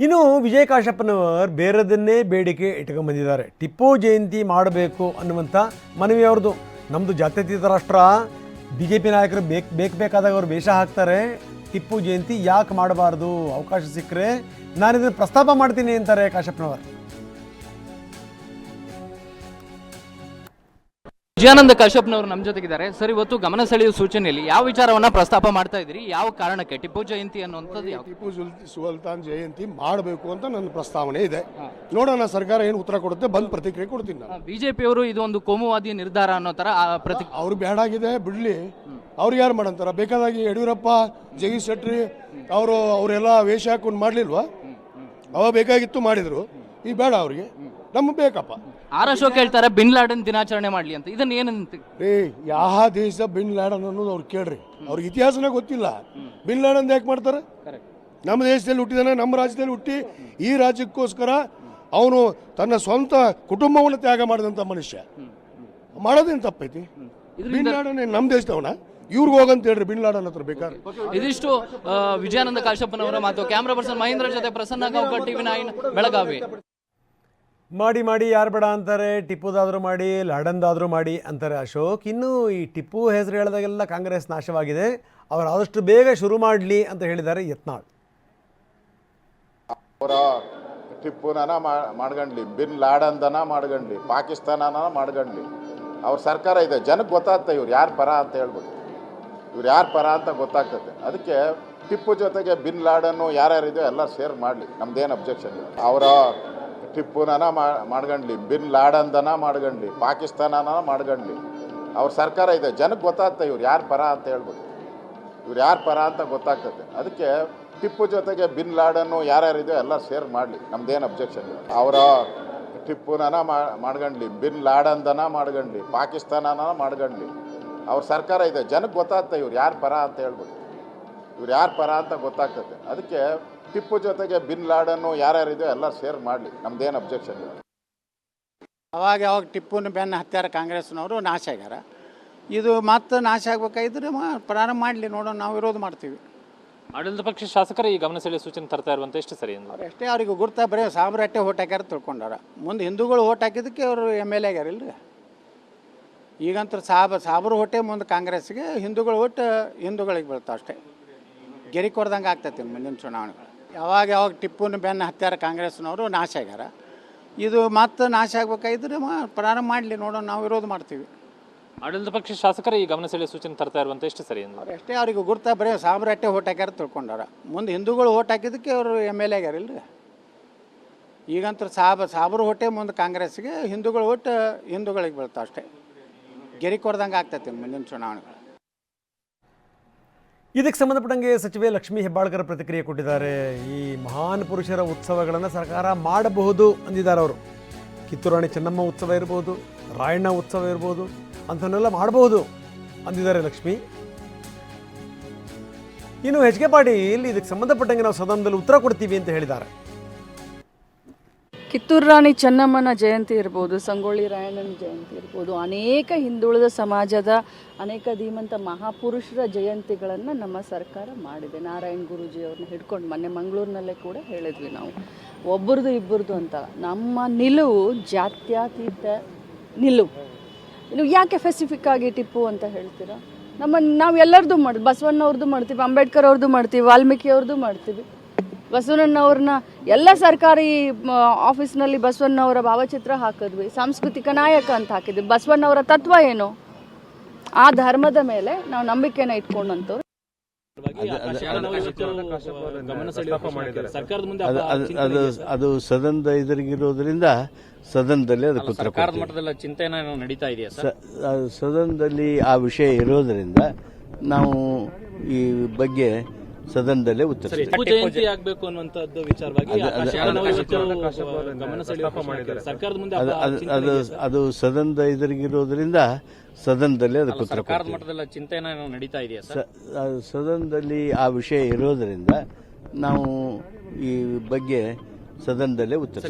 ಇನ್ನು ವಿಜಯ ಕಾಶಪ್ಪನವರು ಬೇರೆದನ್ನೇ ಬೇಡಿಕೆ ಇಟ್ಕೊಂಡ್ಬಂದಿದ್ದಾರೆ. ಟಿಪ್ಪು ಜಯಂತಿ ಮಾಡಬೇಕು ಅನ್ನುವಂಥ ಮನವಿ ಅವ್ರದ್ದು. ನಮ್ಮದು ಜಾತ್ಯತೀತ ರಾಷ್ಟ್ರ, BJP ನಾಯಕರು ಬೇಕಾದಾಗ ಅವರು ವೇಷ ಹಾಕ್ತಾರೆ. ಟಿಪ್ಪು ಜಯಂತಿ ಯಾಕೆ ಮಾಡಬಾರ್ದು, ಅವಕಾಶ ಸಿಕ್ಕರೆ ನಾನು ಇದನ್ನು ಪ್ರಸ್ತಾಪ ಮಾಡ್ತೀನಿ ಅಂತಾರೆ ಕಾಶಪ್ಪನವರು. ವಿಜಯಾನಂದ ಕಾಶಪ್ಪನವರು ನಮ್ಮ ಜೊತೆಗಿದ್ದಾರೆ. ಸರ್, ಇವತ್ತು ಗಮನ ಸೆಳೆಯುವ ಸೂಚನೆಯಲ್ಲಿ ಯಾವ ವಿಚಾರವನ್ನ ಪ್ರಸ್ತಾಪ ಮಾಡ್ತಾ ಇದ್ರಿ? ಯಾವ ಕಾರಣಕ್ಕೆ ಟಿಪ್ಪು ಜಯಂತಿ ಅನ್ನುವಂಥದ್ದು? ಟಿಪ್ಪು ಸುಲ್ತಾನ್ ಜಯಂತಿ ಮಾಡಬೇಕು ಅಂತ ನನ್ನ ಪ್ರಸ್ತಾವನೆ ಇದೆ. ನೋಡೋಣ ಸರ್ಕಾರ ಏನು ಉತ್ತರ ಕೊಡುತ್ತೆ, ಬಂದು ಪ್ರತಿಕ್ರಿಯೆ ಕೊಡ್ತೀನಿ ನಾನು. ಬಿಜೆಪಿಯವರು ಇದು ಒಂದು ಕೋಮುವಾದಿ ನಿರ್ಧಾರ ಅನ್ನೋ ತರ ಅವ್ರು ಬೇಡಾಗಿದೆ ಬಿಡ್ಲಿ, ಅವ್ರು ಯಾರು ಮಾಡಂತಾರ? ಬೇಕಾದಾಗಿ ಯಡಿಯೂರಪ್ಪ, ಜಗದೀಶ್ ಶೆಟ್ಟರ್ ಅವರೆಲ್ಲ ವೇಷ ಹಾಕೊಂಡು ಮಾಡ್ಲಿಲ್ವಾ? ಅವಾಗ ಬೇಕಾಗಿತ್ತು, ಮಾಡಿದ್ರು. ಈಗ ಬೇಡ ಅವ್ರಿಗೆ, ನಮ್ಗೆ ಬೇಕಪ್ಪ. ಆರ್ ಅಶೋಕ್ ಹೇಳ್ತಾರೆ ಬಿನ್ ಲಾಡನ್ ದಿನಾಚರಣೆ ಮಾಡ್ಲಿ ಅಂತ. ಇದನ್ನ ಏನಂತ? ಯಾವ ದೇಶ ಬಿನ್ ಲಾಡನ್ ಅನ್ನೋದು ಅವ್ರು ಕೇಳ್ರಿ, ಅವ್ರಿಗೆ ಇತಿಹಾಸನೇ ಗೊತ್ತಿಲ್ಲ. ಬಿನ್ ಲಾಡನ್ ಯಾಕೆ ಮಾಡ್ತಾರೆ? ನಮ್ಮ ದೇಶದಲ್ಲಿ ಹುಟ್ಟಿದಾನೆ, ನಮ್ಮ ರಾಜ್ಯದಲ್ಲಿ ಹುಟ್ಟಿ ಈ ರಾಜ್ಯಕ್ಕೋಸ್ಕರ ಅವನು ತನ್ನ ಸ್ವಂತ ಕುಟುಂಬವನ್ನು ತ್ಯಾಗ ಮಾಡಿದಂಥ ಮನುಷ್ಯ. ಮಾಡೋದೇನು ತಪ್ಪೈತಿ? ಬಿನ್ ಲಾಡನ್ ನಮ್ಮ ದೇಶದವನ? ಇವ್ರಿಗೆ ಹೋಗಂತ ಹೇಳ್ರಿ ಬಿನ್ ಲಾಡನ್ ಹತ್ರ ಬೇಕಾದ್ರೆ. ಇದಿಷ್ಟು ವಿಜಯಾನಂದ ಕಾಶಪ್ಪನವರ ಮಾತು. ಕ್ಯಾಮ್ರಾ ಪರ್ಸನ್ ಮಹೇಂದ್ರ ಜೊತೆ ಪ್ರಸನ್ನ ಗಾಂವ್ಕರ್, TV9 ಬೆಳಗಾವಿ. ಮಾಡಿ ಯಾರು ಬೇಡ ಅಂತಾರೆ, ಟಿಪ್ಪುದಾದರೂ ಮಾಡಿ, ಲಾಡನ್ದಾದರೂ ಮಾಡಿ ಅಂತಾರೆ ಅಶೋಕ್. ಇನ್ನು ಈ ಟಿಪ್ಪು ಹೆಸರು ಹೇಳಿದಾಗೆಲ್ಲ ಕಾಂಗ್ರೆಸ್ ನಾಶವಾಗಿದೆ, ಅವರು ಆದಷ್ಟು ಬೇಗ ಶುರು ಮಾಡಲಿ ಅಂತ ಹೇಳಿದ್ದಾರೆ ಯತ್ನಾಳ್. ಅವರ ಟಿಪ್ಪುನ ಮಾಡ್ಕೊಂಡ್ಲಿ, ಬಿನ್ ಲಾಡನ್ದನ ಮಾಡ್ಕೊಂಡ್ಲಿ, ಪಾಕಿಸ್ತಾನನ ಮಾಡ್ಕೊಂಡ್ಲಿ, ಅವ್ರ ಸರ್ಕಾರ ಇದೆ. ಜನಕ್ಕೆ ಗೊತ್ತಾಗ್ತದೆ ಇವ್ರು ಯಾರು ಪರ ಅಂತ ಹೇಳ್ಬಿಟ್ಟು, ಇವ್ರು ಯಾರು ಪರ ಅಂತ ಗೊತ್ತಾಗ್ತದೆ. ಅದಕ್ಕೆ ಟಿಪ್ಪು ಜೊತೆಗೆ ಬಿನ್ ಲಾಡನ್ನು ಯಾರ್ಯಾರಿದೆ ಎಲ್ಲ ಶೇರ್ ಮಾಡಲಿ, ನಮ್ದೇನು ಅಬ್ಜೆಕ್ಷನ್ ಇಲ್ಲ. ಅವರ ಟಿಪ್ಪುನ ಮಾಡ್ಕೊಂಡ್ಲಿ, ಬಿನ್ ಲಾಡನ್ದನ ಮಾಡ್ಕೊಂಡ್ಲಿ, ಪಾಕಿಸ್ತಾನನ ಮಾಡ್ಕೊಂಡ್ಲಿ, ಅವ್ರ ಸರ್ಕಾರ ಇದೆ. ಜನಕ್ಕೆ ಗೊತ್ತಾಗ್ತದೆ ಇವ್ರು ಯಾರು ಪರ ಅಂತ ಹೇಳ್ಬಿಟ್ಟು, ಇವ್ರು ಯಾರು ಪರ ಅಂತ ಗೊತ್ತಾಗ್ತದೆ. ಅದಕ್ಕೆ ಟಿಪ್ಪು ಜೊತೆಗೆ ಬಿನ್ ಲಾಡನ್ನು ಯಾರ್ಯಾರಿದೆ ಎಲ್ಲ ಶೇರ್ ಮಾಡಲಿ, ನಮ್ದೇನು ಅಬ್ಜೆಕ್ಷನ್ ಇಲ್ಲ. ಅವರ ಟಿಪ್ಪುನ ಮಾಡ್ಕೊಂಡ್ಲಿ, ಬಿನ್ ಲಾಡನ್ದನ ಮಾಡ್ಕೊಂಡ್ಲಿ, ಪಾಕಿಸ್ತಾನನ ಮಾಡ್ಕೊಂಡ್ಲಿ, ಅವ್ರ ಸರ್ಕಾರ ಇದೆ. ಜನಕ್ಕೆ ಗೊತ್ತಾಗ್ತದೆ ಇವ್ರು ಯಾರು ಪರ ಅಂತ ಹೇಳ್ಬಿಟ್ಟು, ಇವ್ರು ಯಾರು ಪರ ಅಂತ ಗೊತ್ತಾಗ್ತದೆ. ಅದಕ್ಕೆ ಟಿಪ್ಪು ಜೊತೆಗೆ ಬಿನ್ ಲಾಡನ್ನು ಯಾರ್ಯಾರಿದೆ ಎಲ್ಲ ಶೇರ್ ಮಾಡಲಿ, ನಮ್ದೇನು ಅಬ್ಜೆಕ್ಷನ್ ಇಲ್ಲ. ಅವಾಗ ಟಿಪ್ಪುನ ಬೆನ್ನ ಹತ್ಯಾರ ಕಾಂಗ್ರೆಸ್ನವರು, ನಾಶ ಆಗ್ಯಾರ. ಇದು ಮತ್ತೆ ನಾಶ ಆಗ್ಬೇಕಾಗಿದ್ರೆ ಪ್ರಾರಂಭ ಮಾಡಲಿ, ನೋಡೋಣ. ನಾವು ವಿರೋಧ ಮಾಡ್ತೀವಿ. ಆಡಳಿತ ಪಕ್ಷ ಶಾಸಕರು ಈ ಗಮನ ಸೆಳೆಯುವ ಸೂಚನೆ ತರ್ತಾ ಇರುವಂತ ಎಷ್ಟು ಸರಿ? ಅಷ್ಟೇ ಅವ್ರಿಗೆ ಗುರ್ತಾ ಬರೀ ಸಾಬ್ರಟ್ಟೆ ಓಟ್ ಹಾಕ್ಯಾರ ತಿಳ್ಕೊಂಡಾರ. ಮುಂದೆ ಹಿಂದೂಗಳು ಓಟ್ ಹಾಕಿದ್ದಕ್ಕೆ ಅವರು MLA ಆಗ್ಯಾರ ಇಲ್ರಿ. ಈಗಂತೂ ಸಾಬ್ರು ಹೊಟ್ಟೆ ಮುಂದೆ ಕಾಂಗ್ರೆಸ್ಗೆ, ಹಿಂದೂಗಳು ಓಟ್ ಹಿಂದೂಗಳಿಗೆ ಬೀಳ್ತಾವೆ ಅಷ್ಟೇ. ಗೆರಿ ಕೊಡ್ದಂಗೆ ಆಗ್ತೈತಿ ಮುಂದಿನ ಚುನಾವಣೆಗಳು. ಯಾವಾಗ ಟಿಪ್ಪುನ ಬೆನ್ನ ಹತ್ಯಾರ ಕಾಂಗ್ರೆಸ್ನವರು, ನಾಶ ಆಗ್ಯಾರ. ಇದು ಮತ್ತೆ ನಾಶ ಆಗ್ಬೇಕಾಗಿದ್ರೆ ಪ್ರಾರಂಭ ಮಾಡಲಿ, ನೋಡೋಣ. ನಾವು ವಿರೋಧ ಮಾಡ್ತೀವಿ. ಆಡಳಿತ ಪಕ್ಷ ಶಾಸಕರು ಈ ಗಮನ ಸೆಳೆಯುವ ಸೂಚನೆ ತರ್ತಾ ಇರುವಂತ ಎಷ್ಟು ಸರಿ? ಅಷ್ಟೇ ಅವ್ರಿಗೆ ಗುರ್ತಾ ಬರೀ ಸಾಬ್ರಟ್ಟೆ ಓಟ್ ಹಾಕ್ಯಾರ ತಿಳ್ಕೊಂಡಾರ. ಮುಂದೆ ಹಿಂದೂಗಳು ಓಟ್ ಹಾಕಿದ್ದಕ್ಕೆ ಅವರು MLA ಆಗ್ಯಾರ ಇಲ್ರಿ. ಈಗಂತೂ ಸಾಬ್ರು ಹೊಟ್ಟೆ ಮುಂದೆ ಕಾಂಗ್ರೆಸ್ಗೆ, ಹಿಂದೂಗಳು ಓಟ್ ಹಿಂದೂಗಳಿಗೆ ಬೀಳ್ತಾವೆ ಅಷ್ಟೇ. ಗೆರಿ ಕೊಡ್ದಂಗೆ ಆಗ್ತೈತಿ ಮುಂದಿನ ಚುನಾವಣೆಗಳು. ಇದಕ್ಕೆ ಸಂಬಂಧಪಟ್ಟಂಗೆ ಸಚಿವೆ ಲಕ್ಷ್ಮೀ ಹೆಬ್ಬಾಳ್ಕರ್ ಪ್ರತಿಕ್ರಿಯೆ ಕೊಟ್ಟಿದ್ದಾರೆ. ಈ ಮಹಾನ್ ಪುರುಷರ ಉತ್ಸವಗಳನ್ನು ಸರ್ಕಾರ ಮಾಡಬಹುದು ಅಂದಿದ್ದಾರೆ ಅವರು. ಕಿತ್ತೂರು ರಾಣಿ ಚೆನ್ನಮ್ಮ ಉತ್ಸವ ಇರ್ಬೋದು, ರಾಯಣ್ಣ ಉತ್ಸವ ಇರ್ಬೋದು, ಅಂಥವನ್ನೆಲ್ಲ ಮಾಡಬಹುದು ಅಂದಿದ್ದಾರೆ ಲಕ್ಷ್ಮಿ. ಇನ್ನು HK ಪಾಟೀಲ್ ಇದಕ್ಕೆ ಸಂಬಂಧಪಟ್ಟಂಗೆ ನಾವು ಸದನದಲ್ಲಿ ಉತ್ತರ ಕೊಡ್ತೀವಿ ಅಂತ ಹೇಳಿದ್ದಾರೆ. ಕಿತ್ತೂರು ರಾಣಿ ಚೆನ್ನಮ್ಮನ ಜಯಂತಿ ಇರ್ಬೋದು, ಸಂಗೊಳ್ಳಿ ರಾಯಣ್ಣನ ಜಯಂತಿ ಇರ್ಬೋದು, ಅನೇಕ ಹಿಂದುಳಿದ ಸಮಾಜದ ಅನೇಕ ಧೀಮಂತ ಮಹಾಪುರುಷರ ಜಯಂತಿಗಳನ್ನು ನಮ್ಮ ಸರ್ಕಾರ ಮಾಡಿದೆ. ನಾರಾಯಣ್ ಗುರೂಜಿ ಅವ್ರನ್ನ ಹಿಡ್ಕೊಂಡು ಮೊನ್ನೆ ಮಂಗಳೂರಿನಲ್ಲೇ ಕೂಡ ಹೇಳಿದ್ವಿ ನಾವು, ಒಬ್ಬರದು ಇಬ್ಬರದು ಅಂತ. ನಮ್ಮ ನಿಲುವು ಜಾತ್ಯತೀತ ನಿಲುವು. ಇನ್ನು ಯಾಕೆ ಸ್ಪೆಸಿಫಿಕ್ ಆಗಿ ಟಿಪ್ಪು ಅಂತ ಹೇಳ್ತೀರಾ? ನಾವು ಎಲ್ಲರದ್ದು ಮಾಡ್ತೀವಿ. ಬಸವಣ್ಣವ್ರದ್ದು ಮಾಡ್ತೀವಿ, ಅಂಬೇಡ್ಕರ್ ಅವ್ರದ್ದು ಮಾಡ್ತೀವಿ, ವಾಲ್ಮೀಕಿ ಅವ್ರದ್ದು ಮಾಡ್ತೀವಿ. ಬಸವಣ್ಣವ್ರನ್ನ ಎಲ್ಲ ಸರ್ಕಾರಿ ಆಫೀಸ್ನಲ್ಲಿ ಬಸವಣ್ಣವರ ಭಾವಚಿತ್ರ ಹಾಕಿದ್ವಿ, ಸಾಂಸ್ಕೃತಿಕ ನಾಯಕ ಅಂತ ಹಾಕಿದ್ವಿ. ಬಸವಣ್ಣವರ ತತ್ವ ಏನು, ಆ ಧರ್ಮದ ಮೇಲೆ ನಾವು ನಂಬಿಕೆನ ಇಟ್ಕೊಂಡಂತವ್ರು. ಅದು ಸದನದ ಎದುರಿಗಿರೋದ್ರಿಂದ ಸದನದಲ್ಲಿ ಅದಕ್ಕೆ ಉತ್ತರ ಚಿಂತನೆ ನಡೀತಾ ಇದೆಯಾ? ಸದನದಲ್ಲಿ ಆ ವಿಷಯ ಇರೋದ್ರಿಂದ ನಾವು ಈ ಬಗ್ಗೆ ಸದನದಲ್ಲೇ ಉತ್ತರ. ಜಯಂತಿ ಆಗಬೇಕು ಅನ್ನುವಂಥದ್ದು ವಿಚಾರವಾಗಿ ಅದು ಸದನದ ಎದುರಿಗಿರೋದ್ರಿಂದ ಸದನದಲ್ಲೇ ಅದಕ್ಕೆ ಉತ್ತರ. ಚಿಂತನೆ ನಡೀತಾ ಇದೆಯಾ? ಸದನದಲ್ಲಿ ಆ ವಿಷಯ ಇರೋದ್ರಿಂದ ನಾವು ಈ ಬಗ್ಗೆ ಸದನದಲ್ಲೇ ಉತ್ತರ.